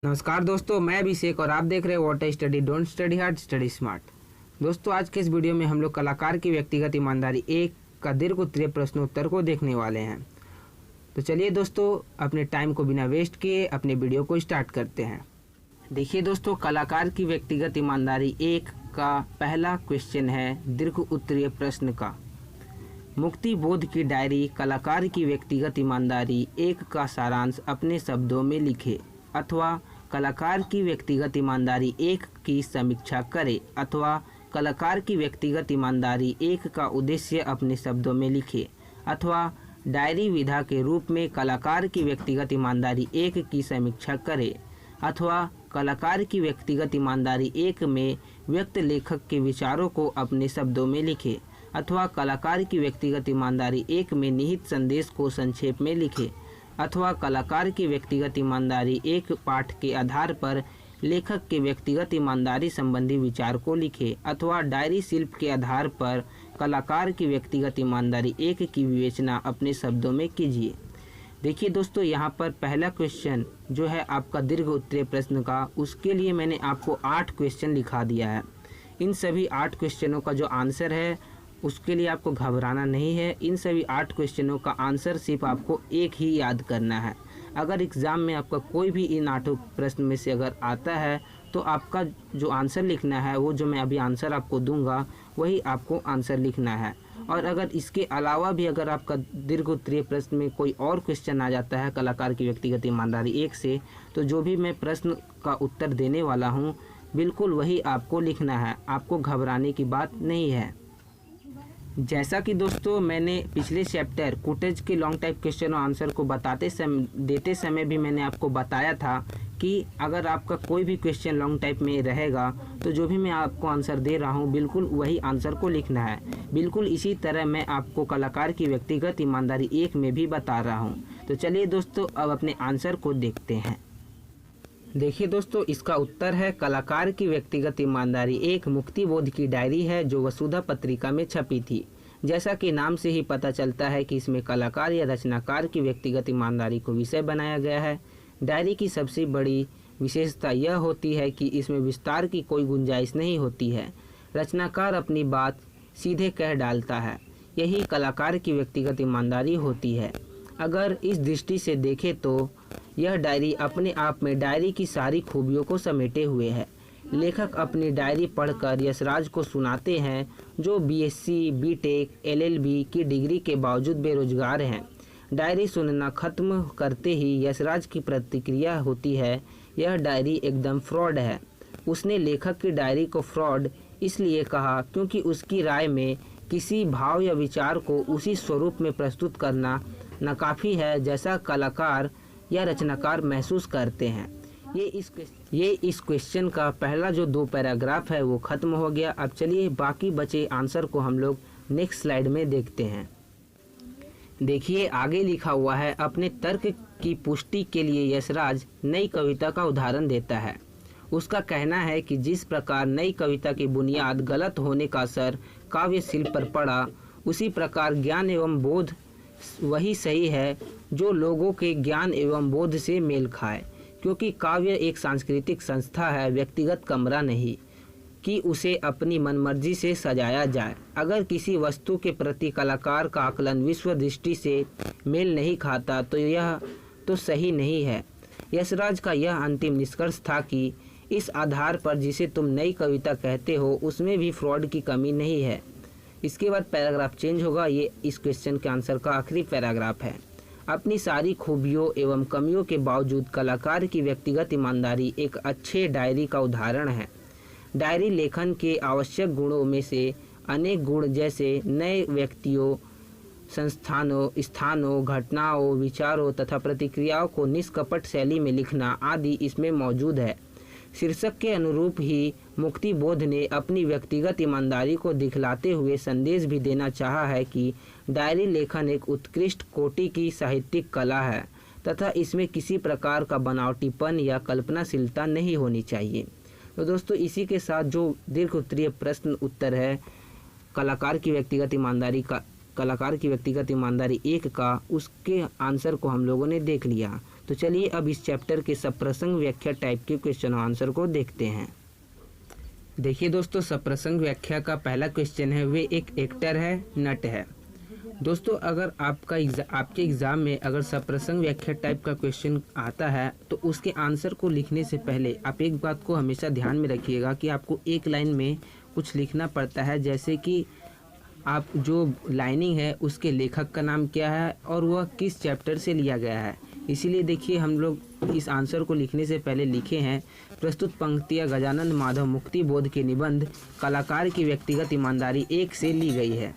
नमस्कार दोस्तों, मैं अभिषेक और आप देख रहे हैं what study don't study hard study smart. दोस्तों, आज के इस वीडियो में हम लोग कलाकार की व्यक्तिगत ईमानदारी एक का दीर्घ उत्तरीय प्रश्नोत्तर को देखने वाले हैं। तो चलिए दोस्तों, अपने टाइम को बिना वेस्ट किए अपने वीडियो को स्टार्ट करते हैं। देखिए दोस्तों, कलाकार की व्यक्तिगत ईमानदारी एक का पहला क्वेश्चन है दीर्घ उत्तरीय प्रश्न का। मुक्ति बोध की डायरी कलाकार की व्यक्तिगत ईमानदारी एक का सारांश अपने शब्दों में लिखे, अथवा कलाकार की व्यक्तिगत ईमानदारी एक की समीक्षा करें, अथवा कलाकार की व्यक्तिगत ईमानदारी एक का उद्देश्य अपने शब्दों में लिखे, अथवा डायरी विधा के रूप में कलाकार की व्यक्तिगत ईमानदारी एक की समीक्षा करें, अथवा कलाकार की व्यक्तिगत ईमानदारी एक में व्यक्त लेखक के विचारों को अपने शब्दों में लिखे, अथवा कलाकार की व्यक्तिगत ईमानदारी एक में निहित संदेश को संक्षेप में लिखे, अथवा कलाकार की व्यक्तिगत ईमानदारी एक पाठ के आधार पर लेखक के व्यक्तिगत ईमानदारी संबंधी विचार को लिखे, अथवा डायरी शिल्प के आधार पर कलाकार की व्यक्तिगत ईमानदारी एक की विवेचना अपने शब्दों में कीजिए। देखिए दोस्तों, यहाँ पर पहला क्वेश्चन जो है आपका दीर्घ उत्तरीय प्रश्न का, उसके लिए मैंने आपको 8 क्वेश्चन लिखा दिया है। इन सभी 8 क्वेश्चनों का जो आंसर है उसके लिए आपको घबराना नहीं है। इन सभी 8 क्वेश्चनों का आंसर सिर्फ आपको एक ही याद करना है। अगर एग्ज़ाम में आपका कोई भी इन 8 प्रश्न में से अगर आता है तो आपका जो आंसर लिखना है, वो जो मैं अभी आंसर आपको दूंगा वही आपको आंसर लिखना है। और अगर इसके अलावा भी अगर आपका दीर्घ उत्तरीय प्रश्न में कोई और क्वेश्चन आ जाता है कलाकार की व्यक्तिगत ईमानदारी एक से, तो जो भी मैं प्रश्न का उत्तर देने वाला हूँ बिल्कुल वही आपको लिखना है। आपको घबराने की बात नहीं है। जैसा कि दोस्तों मैंने पिछले चैप्टर कुटेज के लॉन्ग टाइप क्वेश्चन और आंसर को देते समय भी मैंने आपको बताया था कि अगर आपका कोई भी क्वेश्चन लॉन्ग टाइप में रहेगा तो जो भी मैं आपको आंसर दे रहा हूं बिल्कुल वही आंसर को लिखना है। बिल्कुल इसी तरह मैं आपको कलाकार की व्यक्तिगत ईमानदारी एक में भी बता रहा हूं। तो चलिए दोस्तों, अब अपने आंसर को देखते हैं। देखिए दोस्तों, इसका उत्तर है कलाकार की व्यक्तिगत ईमानदारी एक मुक्ति बोध की डायरी है जो वसुधा पत्रिका में छपी थी। जैसा कि नाम से ही पता चलता है कि इसमें कलाकार या रचनाकार की व्यक्तिगत ईमानदारी को विषय बनाया गया है। डायरी की सबसे बड़ी विशेषता यह होती है कि इसमें विस्तार की कोई गुंजाइश नहीं होती है। रचनाकार अपनी बात सीधे कह डालता है, यही कलाकार की व्यक्तिगत ईमानदारी होती है। अगर इस दृष्टि से देखें तो यह डायरी अपने आप में डायरी की सारी खूबियों को समेटे हुए है। लेखक अपनी डायरी पढ़कर यशराज को सुनाते हैं जो बीएससी, बीटेक, एलएलबी की डिग्री के बावजूद बेरोजगार हैं। डायरी सुनना खत्म करते ही यशराज की प्रतिक्रिया होती है, यह डायरी एकदम फ्रॉड है। उसने लेखक की डायरी को फ्रॉड इसलिए कहा क्योंकि उसकी राय में किसी भाव या विचार को उसी स्वरूप में प्रस्तुत करना नाकाफी है जैसा कलाकार या रचनाकार महसूस करते हैं। ये इस क्वेश्चन का पहला जो 2 पैराग्राफ है वो खत्म हो गया। अब चलिए बाकी बचे आंसर को हम लोग नेक्स्ट स्लाइड में देखते हैं। देखिए आगे लिखा हुआ है, अपने तर्क की पुष्टि के लिए यशराज नई कविता का उदाहरण देता है। उसका कहना है कि जिस प्रकार नई कविता की बुनियाद गलत होने का असर काव्य शिल्प पर पड़ा, उसी प्रकार ज्ञान एवं बोध वही सही है जो लोगों के ज्ञान एवं बोध से मेल खाए, क्योंकि काव्य एक सांस्कृतिक संस्था है, व्यक्तिगत कमरा नहीं कि उसे अपनी मनमर्जी से सजाया जाए। अगर किसी वस्तु के प्रति कलाकार का आकलन विश्व दृष्टि से मेल नहीं खाता तो यह तो सही नहीं है। यशराज का यह अंतिम निष्कर्ष था कि इस आधार पर जिसे तुम नई कविता कहते हो उसमें भी फ्रॉड की कमी नहीं है। इसके बाद पैराग्राफ चेंज होगा। ये इस क्वेश्चन के आंसर का आखिरी पैराग्राफ है। अपनी सारी खूबियों एवं कमियों के बावजूद कलाकार की व्यक्तिगत ईमानदारी एक अच्छे डायरी का उदाहरण है। डायरी लेखन के आवश्यक गुणों में से अनेक गुण जैसे नए व्यक्तियों, संस्थानों, स्थानों, घटनाओं, विचारों तथा प्रतिक्रियाओं को निष्कपट शैली में लिखना आदि इसमें मौजूद है। शीर्षक के अनुरूप ही मुक्ति बोध ने अपनी व्यक्तिगत ईमानदारी को दिखलाते हुए संदेश भी देना चाहा है कि डायरी लेखन एक उत्कृष्ट कोटि की साहित्यिक कला है तथा इसमें किसी प्रकार का बनावटीपन या कल्पनाशीलता नहीं होनी चाहिए। तो दोस्तों, इसी के साथ जो दीर्घ उत्तरीय प्रश्न उत्तर है कलाकार की व्यक्तिगत ईमानदारी एक का, उसके आंसर को हम लोगों ने देख लिया। तो चलिए अब इस चैप्टर के सप्रसंग व्याख्या टाइप के क्वेश्चन और आंसर को देखते हैं। देखिए दोस्तों, सप्रसंग व्याख्या का पहला क्वेश्चन है, वे एक एक्टर है, नट है। दोस्तों, अगर आपके एग्ज़ाम में अगर सप्रसंग व्याख्या टाइप का क्वेश्चन आता है तो उसके आंसर को लिखने से पहले आप एक बात को हमेशा ध्यान में रखिएगा कि आपको एक लाइन में कुछ लिखना पड़ता है, जैसे कि आप जो लाइनिंग है उसके लेखक का नाम क्या है और वह किस चैप्टर से लिया गया है। इसीलिए देखिए हम लोग इस आंसर को लिखने से पहले लिखे हैं, प्रस्तुत पंक्तियाँ गजानन माधव मुक्ति बोध के निबंध कलाकार की व्यक्तिगत ईमानदारी 1 से ली गई है।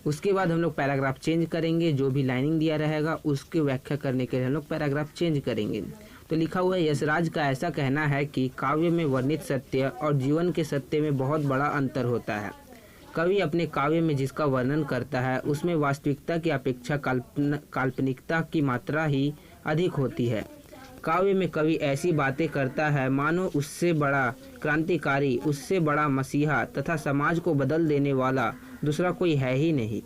उसके बाद हम लोग पैराग्राफ चेंज करेंगे, जो भी लाइनिंग दिया रहेगा उसकी व्याख्या करने के लिए हम लोग पैराग्राफ चेंज करेंगे। तो लिखा हुआ है, यशराज का ऐसा कहना है कि काव्य में वर्णित सत्य और जीवन के सत्य में बहुत बड़ा अंतर होता है। कवि अपने काव्य में जिसका वर्णन करता है उसमें वास्तविकता की अपेक्षा काल्पनिकता की मात्रा ही अधिक होती है। काव्य में कवि ऐसी बातें करता है मानो उससे बड़ा क्रांतिकारी, उससे बड़ा मसीहा तथा समाज को बदल देने वाला दूसरा कोई है ही नहीं।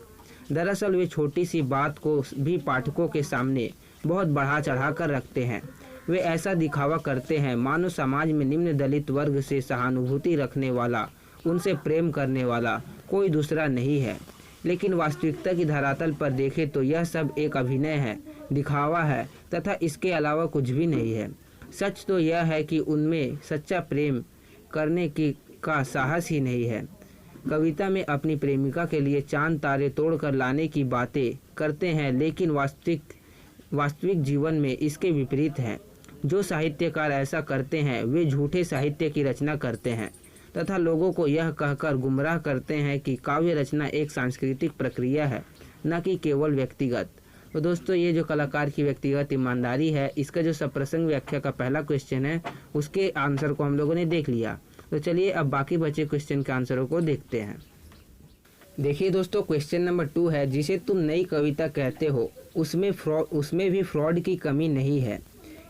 दरअसल वे छोटी सी बात को भी पाठकों के सामने बहुत बढ़ा चढ़ा कर रखते हैं। वे ऐसा दिखावा करते हैं मानो समाज में निम्न दलित वर्ग से सहानुभूति रखने वाला, उनसे प्रेम करने वाला कोई दूसरा नहीं है। लेकिन वास्तविकता की धरातल पर देखें तो यह सब एक अभिनय है, दिखावा है तथा इसके अलावा कुछ भी नहीं है। सच तो यह है कि उनमें सच्चा प्रेम करने का साहस ही नहीं है। कविता में अपनी प्रेमिका के लिए चांद तारे तोड़कर लाने की बातें करते हैं, लेकिन वास्तविक जीवन में इसके विपरीत है। जो साहित्यकार ऐसा करते हैं वे झूठे साहित्य की रचना करते हैं तथा लोगों को यह कहकर गुमराह करते हैं कि काव्य रचना एक सांस्कृतिक प्रक्रिया है, न कि केवल व्यक्तिगत। तो दोस्तों, ये जो कलाकार की व्यक्तिगत ईमानदारी है, इसका जो सप्रसंग व्याख्या का पहला क्वेश्चन है उसके आंसर को हम लोगों ने देख लिया। तो चलिए अब बाकी बचे क्वेश्चन के आंसरों को देखते हैं। देखिए दोस्तों, क्वेश्चन नंबर 2 है, जिसे तुम नई कविता कहते हो उसमें भी फ्रॉड की कमी नहीं है।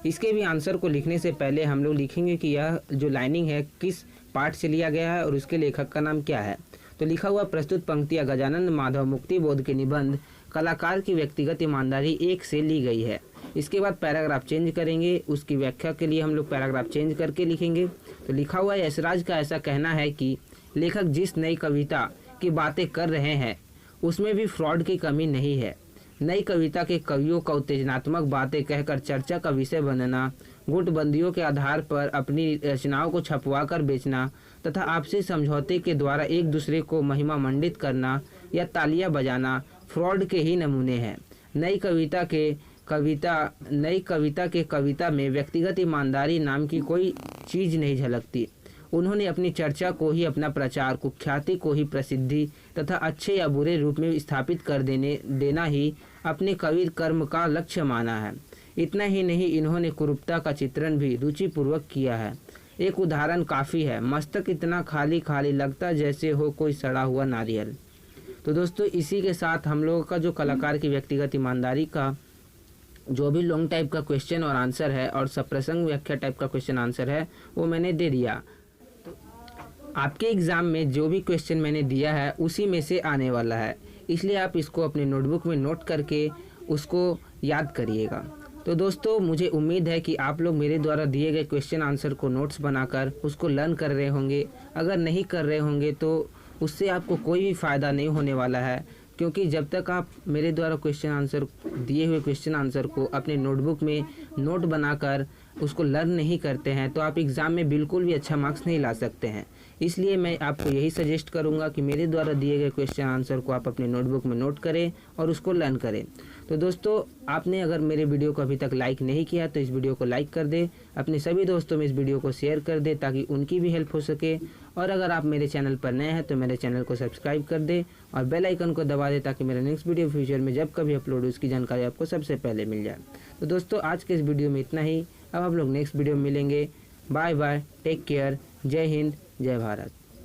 इसके भी आंसर को लिखने से पहले हम लोग लिखेंगे कि यह जो लाइनिंग है किस पाठ से लिया गया है और उसके लेखक का नाम क्या है। तो लिखा हुआ प्रस्तुत पंक्तियाँ गजानन माधव मुक्ति बोध के निबंध कलाकार की व्यक्तिगत ईमानदारी 1 से ली गई है। इसके बाद पैराग्राफ चेंज करेंगे, उसकी व्याख्या के लिए हम लोग पैराग्राफ चेंज करके लिखेंगे। तो लिखा हुआ है, यशराज का ऐसा कहना है कि लेखक जिस नई कविता की बातें कर रहे हैं उसमें भी फ्रॉड की कमी नहीं है। नई कविता के कवियों का उत्तेजनात्मक बातें कहकर चर्चा का विषय बनना, गुटबंदियों के आधार पर अपनी रचनाओं को छपवा कर बेचना तथा आपसी समझौते के द्वारा एक दूसरे को महिमा मंडित करना या तालियां बजाना फ्रॉड के ही नमूने हैं। नई कविता के कविता में व्यक्तिगत ईमानदारी नाम की कोई चीज़ नहीं झलकती। उन्होंने अपनी चर्चा को ही अपना प्रचार, कुख्याति को ही प्रसिद्धि तथा अच्छे या बुरे रूप में स्थापित कर देना ही अपने कवि कर्म का लक्ष्य माना है। इतना ही नहीं, इन्होंने कुरूपता का चित्रण भी रुचिपूर्वक किया है। एक उदाहरण काफ़ी है, मस्तक इतना खाली खाली लगता जैसे हो कोई सड़ा हुआ नारियल। तो दोस्तों, इसी के साथ हम लोगों का जो कलाकार की व्यक्तिगत ईमानदारी का जो भी लॉन्ग टाइप का क्वेश्चन और आंसर है और सप्रसंग व्याख्या टाइप का क्वेश्चन आंसर है वो मैंने दे दिया। तो आपके एग्ज़ाम में जो भी क्वेश्चन मैंने दिया है उसी में से आने वाला है, इसलिए आप इसको अपने नोटबुक में नोट करके उसको याद करिएगा। तो दोस्तों, मुझे उम्मीद है कि आप लोग मेरे द्वारा दिए गए क्वेश्चन आंसर को नोट्स बनाकर उसको लर्न कर रहे होंगे। अगर नहीं कर रहे होंगे तो उससे आपको कोई भी फ़ायदा नहीं होने वाला है, क्योंकि जब तक आप मेरे द्वारा क्वेश्चन आंसर दिए हुए क्वेश्चन आंसर को अपने नोटबुक में नोट बनाकर उसको लर्न नहीं करते हैं तो आप एग्ज़ाम में बिल्कुल भी अच्छा मार्क्स नहीं ला सकते हैं। इसलिए मैं आपको यही सजेस्ट करूंगा कि मेरे द्वारा दिए गए क्वेश्चन आंसर को आप अपने नोटबुक में नोट करें और उसको लर्न करें। तो दोस्तों, आपने अगर मेरे वीडियो को अभी तक लाइक नहीं किया तो इस वीडियो को लाइक कर दे, अपने सभी दोस्तों में इस वीडियो को शेयर कर दे ताकि उनकी भी हेल्प हो सके। और अगर आप मेरे चैनल पर नए हैं तो मेरे चैनल को सब्सक्राइब कर दे और बेल आइकन को दबा दे ताकि मेरा नेक्स्ट वीडियो फ्यूचर में जब कभी अपलोड उसकी जानकारी आपको सबसे पहले मिल जाए। तो दोस्तों, आज के इस वीडियो में इतना ही। अब हम लोग नेक्स्ट वीडियो में मिलेंगे। बाय बाय, टेक केयर, जय हिंद, जय भारत।